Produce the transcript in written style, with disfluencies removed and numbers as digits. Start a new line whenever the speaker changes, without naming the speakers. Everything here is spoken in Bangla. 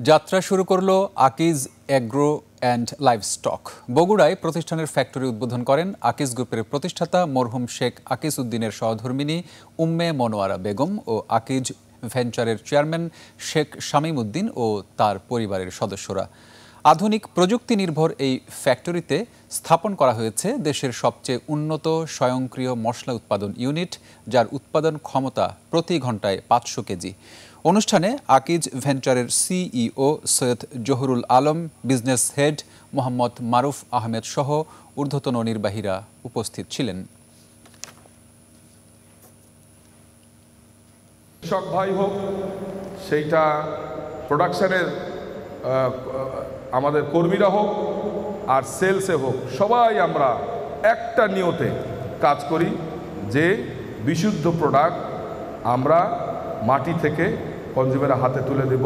যাত্রা শুরু করলো আকিজ এগ্রো অ্যান্ড লাইভস্টক। বগুড়ায় প্রতিষ্ঠানের ফ্যাক্টরি উদ্বোধন করেন আকিজ গ্রুপের প্রতিষ্ঠাতা মরহুম শেখ আকিজ উদ্দিনের সহধর্মিণী উম্মে মনোয়ারা বেগম ও আকিজ ভেঞ্চারের চেয়ারম্যান শেখ শামীম উদ্দিন ও তার পরিবারের সদস্যরা। আধুনিক প্রযুক্তি নির্ভর এই ফ্যাক্টরিতে স্থাপন করা হয়েছে দেশের সবচেয়ে উন্নত স্বয়ংক্রিয় মশলা উৎপাদন ইউনিট, যার উৎপাদন ক্ষমতা প্রতি ঘন্টায় 500 কেজি। অনুষ্ঠানে আকিজ ভেঞ্চারের CEO Syed Zahurul Alam, business head Mohammad Maruf Ahmed সহ ঊর্ধ্বতন নির্বাহীরা উপস্থিত ছিলেন।
কৃষক ভাই হোক, সেইটা প্রোডাকশনের আমাদের কর্মীরা হোক আর সেলসে হোক, সবাই আমরা একটা নিয়তে কাজ করি যে বিশুদ্ধ প্রোডাক্ট আমরা মাটি থেকে কনজিউমারের হাতে তুলে দেব।